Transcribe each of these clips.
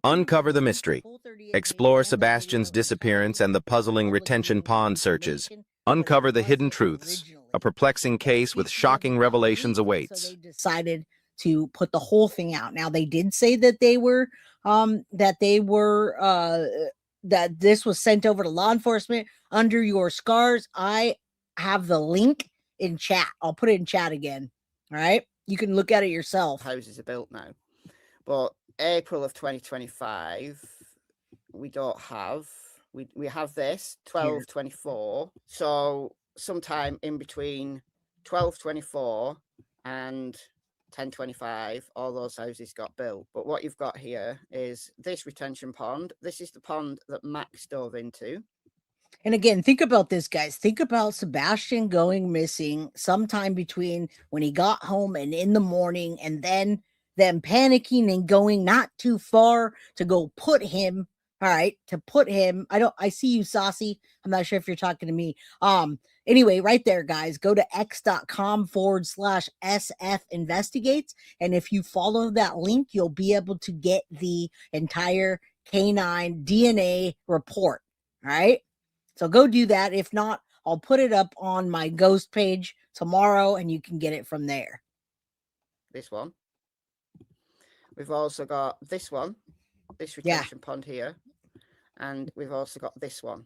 Uncover the mystery. Explore Sebastian's disappearance and the puzzling retention pond searches. Uncover the hidden truths. A perplexing case with shocking revelations awaits. So they decided to put the whole thing out. Now they did say that that this was sent over to law enforcement under your scars. I have the link in chat. I'll put it in chat again. All right. You can look at it yourself. Houses are built now. But April of 2025, we don't have. We have this 1224. So sometime in between 1224 and 1025, all those houses got built. But what you've got here is this retention pond. This is the pond that Max dove into. And again, think about this, guys. Think about Sebastian going missing sometime between when he got home and in the morning, and then them panicking and going not too far to go put him. All right, to put him. I see you, Saucy. I'm not sure if you're talking to me. Anyway, right there, guys, go to x.com/SF investigates. And if you follow that link, you'll be able to get the entire K9 DNA report. All right. So go do that. If not, I'll put it up on my ghost page tomorrow and you can get it from there. This one. We've also got this one, this retention pond here. And we've also got this one.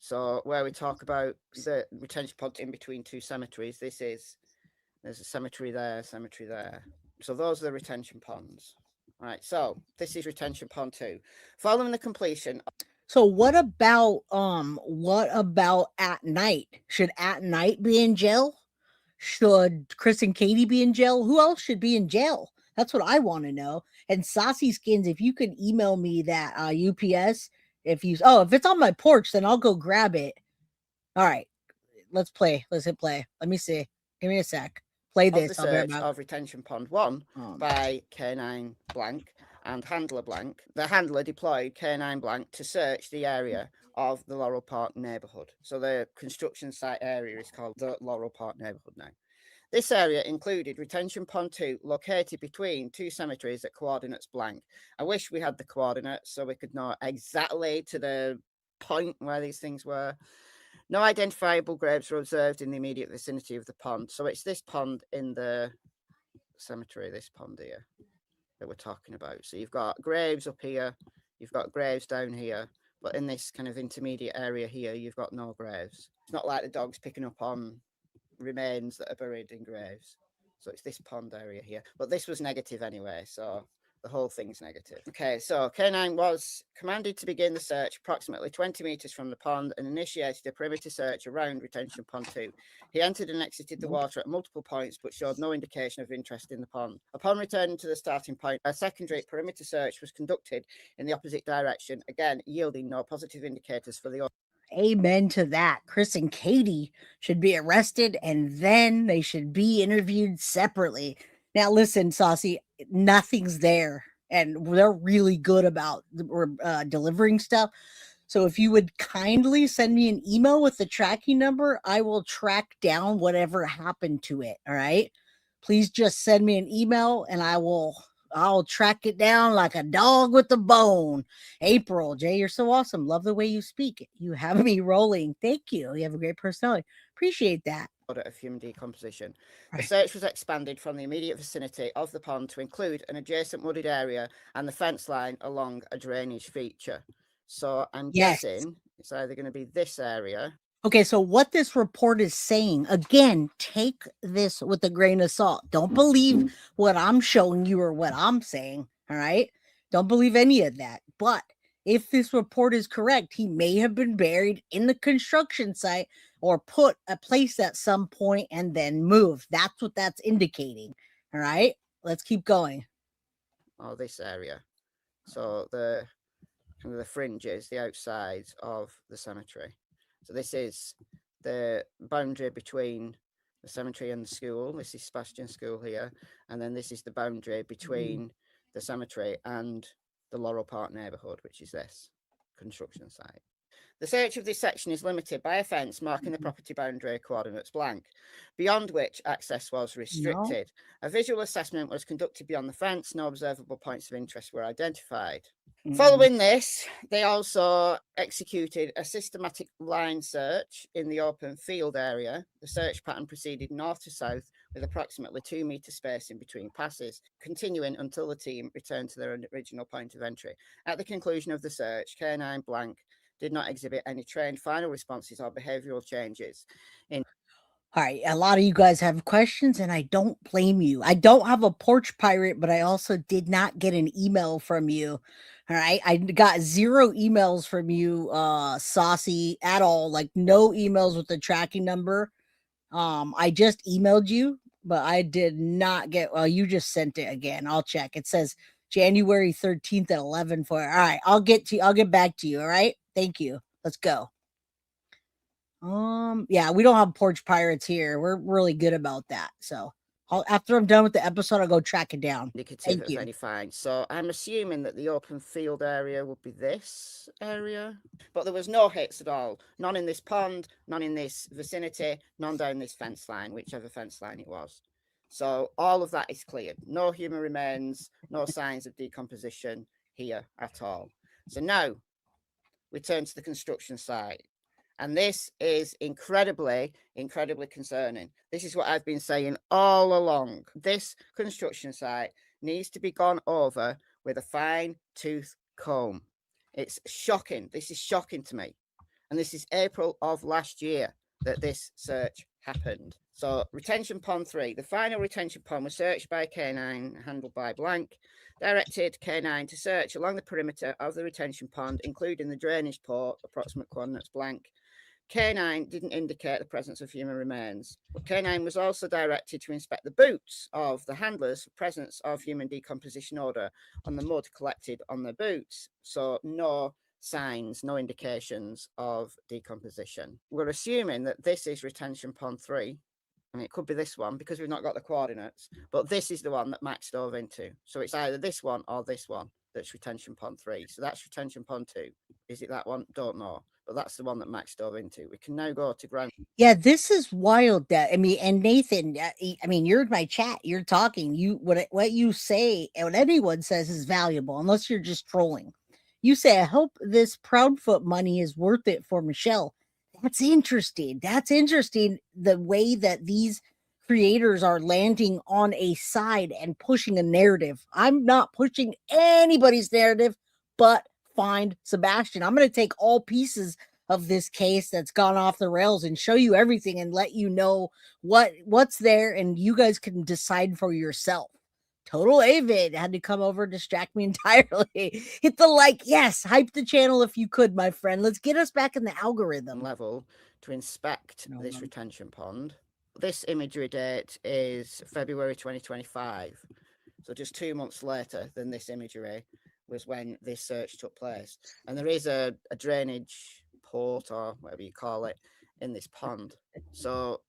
So where we talk about the retention pond in between two cemeteries, there's a cemetery there, cemetery there. So those are the retention ponds. All right. So this is retention pond 2. Following the completion. So what about at night? Should at night be in jail? Should Chris and Katie be in jail? Who else should be in jail? That's what I want to know. And Saucy Skins, if you could email me that UPS, if it's on my porch, then I'll go grab it. All right, let's play. Let's hit play. Let me see. Give me a sec. Play this. The search of retention pond 1 by K9 blank and handler blank. The handler deployed K9 blank to search the area of the Laurel Park neighborhood. So the construction site area is called the Laurel Park neighborhood now. This area included retention pond 2 located between two cemeteries at coordinates blank. I wish we had the coordinates so we could know exactly to the point where these things were. No identifiable graves were observed in the immediate vicinity of the pond. So it's this pond in the cemetery, this pond here that we're talking about. So you've got graves up here, you've got graves down here, but in this kind of intermediate area here, you've got no graves. It's not like the dog's picking up on remains that are buried in graves. So it's this pond area here, but this was negative anyway, so the whole thing's negative. Okay, so K9 was commanded to begin the search approximately 20 meters from the pond and initiated a perimeter search around retention pond 2. He entered and exited the water at multiple points but showed no indication of interest in the pond. Upon returning to the starting point, a secondary perimeter search was conducted in the opposite direction, again yielding no positive indicators for the Amen to that. Chris and Katie should be arrested and then they should be interviewed separately. Now, listen, Saucy, nothing's there and they're really good about delivering stuff. So if you would kindly send me an email with the tracking number, I will track down whatever happened to it. All right. Please just send me an email and I'll track it down like a dog with a bone. April, Jay, you're so awesome. Love the way you speak. You have me rolling. Thank you. You have a great personality. Appreciate that. Of human decomposition. The search was expanded from the immediate vicinity of the pond to include an adjacent wooded area and the fence line along a drainage feature. So I'm guessing it's either going to be this area. Okay, so what this report is saying, again, take this with a grain of salt. Don't believe what I'm showing you or what I'm saying, all right? Don't believe any of that. But if this report is correct, he may have been buried in the construction site or put a place at some point and then moved. That's what that's indicating, all right? Let's keep going. Oh, this area. So the fringes, the outsides of the cemetery. So this is the boundary between the cemetery and the school. This is Sebastian's school here. And then this is the boundary between the cemetery and the Laurel Park neighborhood, which is this construction site. The search of this section is limited by a fence marking the property boundary coordinates blank, beyond which access was restricted. No. A visual assessment was conducted beyond the fence. No observable points of interest were identified. Following this, they also executed a systematic line search in the open field area. The search pattern proceeded north to south with approximately 2 meter spacing between passes, continuing until the team returned to their original point of entry. At the conclusion of the search, K9 blank did not exhibit any trained final responses or behavioral changes. All right, a lot of you guys have questions, and I don't blame you. I don't have a porch pirate, but I also did not get an email from you. All right, I got 0 emails from you, Saucy, at all. Like, no emails with the tracking number. I just emailed you, but I did not get. Well, you just sent it again. I'll check. It says January 13th at 11. All right, I'll get back to you. All right, thank you. Let's go. Yeah, we don't have porch pirates here. We're really good about that. So after I'm done with the episode, I'll go track it down. Indicative of any fine. So I'm assuming that the open field area would be this area, but there was no hits at all. None in this pond, none in this vicinity, none down this fence line, whichever fence line it was. So all of that is cleared. No human remains, no signs of decomposition here at all. So now we turn to the construction site. And this is incredibly, incredibly concerning. This is what I've been saying all along. This construction site needs to be gone over with a fine-tooth comb. It's shocking. This is shocking to me. And this is April of last year that this search happened. So retention pond 3, the final retention pond was searched by K9, handled by blank, directed K9 to search along the perimeter of the retention pond, including the drainage port, approximate coordinates blank. K9 didn't indicate the presence of human remains, but K9 was also directed to inspect the boots of the handlers for presence of human decomposition odor on the mud collected on the boots. So no signs, no indications of decomposition. We're assuming that this is retention pond 3, and it could be this one because we've not got the coordinates, but this is the one that Max dove into. So it's either this one or this one that's retention pond 3. So that's retention pond 2. Is it that one? Don't know. But that's the one that Max dove into. We can now go to ground. Yeah, this is wild. That and Nathan, you're in my chat. You're talking. What you say and what anyone says is valuable, unless you're just trolling. You say, "I hope this Proudfoot money is worth it for Michelle." That's interesting. That's interesting. The way that these creators are landing on a side and pushing a narrative. I'm not pushing anybody's narrative, but find Sebastian. I'm going to take all pieces of this case that's gone off the rails and show you everything and let you know what's there, and you guys can decide for yourself. Total Avid had to come over, distract me entirely. Hit the like, yes, hype the channel if you could, my friend. Let's get us back in the algorithm level to inspect this retention pond. This imagery date is February 2025. So just 2 months later than this imagery was when this search took place. And there is a drainage port, or whatever you call it, in this pond. So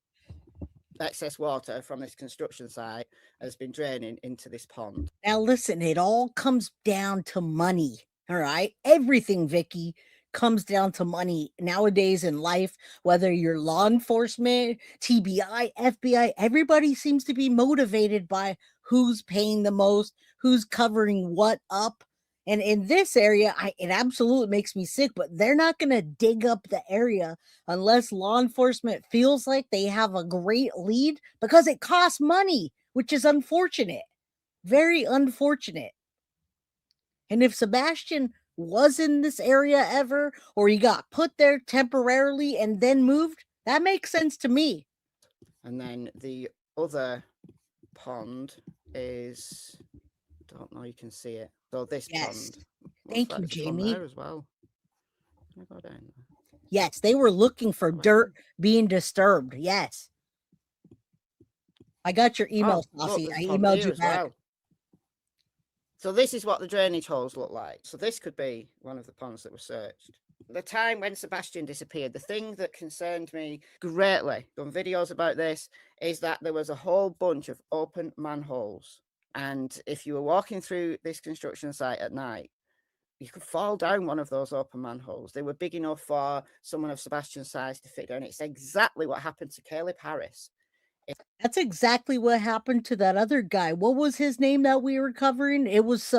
excess water from this construction site has been draining into this pond. Now listen, it all comes down to money. All right. Everything, Vicky, comes down to money nowadays in life, whether you're law enforcement, TBI, FBI, everybody seems to be motivated by who's paying the most, who's covering what up. And in this area, it absolutely makes me sick, but they're not going to dig up the area unless law enforcement feels like they have a great lead, because it costs money, which is unfortunate. Very unfortunate. And if Sebastian was in this area ever, or he got put there temporarily and then moved, that makes sense to me. And then the other pond is, don't know, you can see it. So this pond. Thank you, Jamie. There as well. Can I go down there? Yes, they were looking for dirt being disturbed. Yes. I got your email, Saucy. I emailed you back. Well. So this is what the drainage holes look like. So this could be one of the ponds that were searched. The time when Sebastian disappeared, the thing that concerned me greatly, done videos about this, is that there was a whole bunch of open manholes. And if you were walking through this construction site at night, you could fall down one of those open manholes. They were big enough for someone of Sebastian's size to fit down. It's exactly what happened to Caleb Harris. That's exactly what happened to that other guy. What was his name that we were covering? It was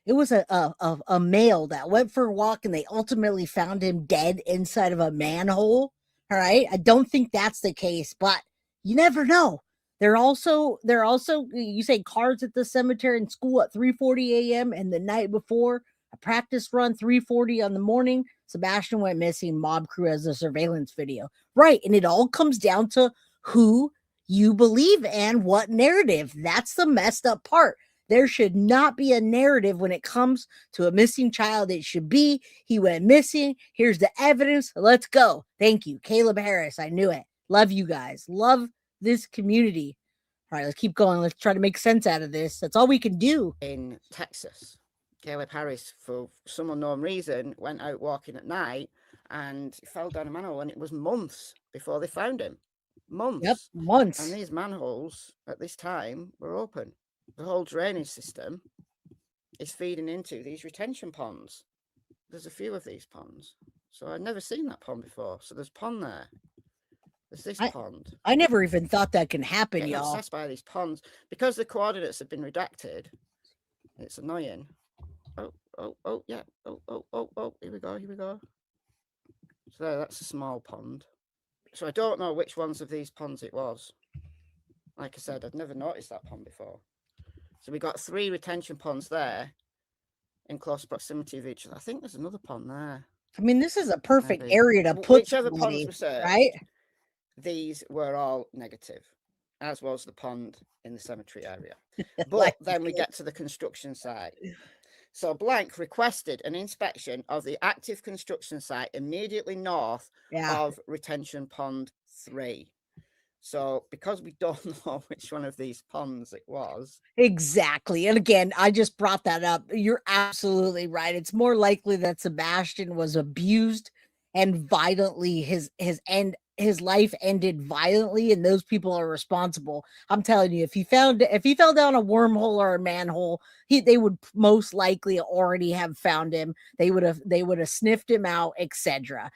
it was a male that went for a walk and they ultimately found him dead inside of a manhole. All right. I don't think that's the case, but you never know. They're also you say cars at the cemetery and school at 3:40 a.m. and the night before a practice run 3:40 on the morning. Sebastian went missing. Mob crew has a surveillance video. Right. And it all comes down to who you believe and what narrative. That's the messed up part. There should not be a narrative when it comes to a missing child. It should be, he went missing. Here's the evidence. Let's go. Thank you. Caleb Harris. I knew it. Love you guys. Love this community. All right, let's keep going. Let's try to make sense out of this. That's all we can do. In Texas, Caleb Harris, for some unknown reason, went out walking at night and fell down a manhole, and it was months before they found him. Months. Yep, months. And these manholes at this time were open. The whole drainage system is feeding into these retention ponds. There's a few of these ponds. So I'd never seen that pond before. So there's pond there. There's this pond. I never even thought that can happen, y'all. Accessed by these ponds. Because the coordinates have been redacted, it's annoying. Yeah. Here we go. So there, that's a small pond. So I don't know which ones of these ponds it was. Like I said, I'd never noticed that pond before. So we got 3 retention ponds there in close proximity of each other. I think there's another pond there. I mean, this is a perfect area to put whichever ponds were searched, right? These were all negative, as was the pond in the cemetery area. But then we get to the construction site. So Blank requested an inspection of the active construction site immediately north of retention pond 3. So because we don't know which one of these ponds it was. Exactly. And again, I just brought that up. You're absolutely right. It's more likely that Sebastian was abused and violently his life ended violently, and those people are responsible. I'm telling you, if he fell down a wormhole or a manhole, they would most likely already have found him. They would have sniffed him out, etc.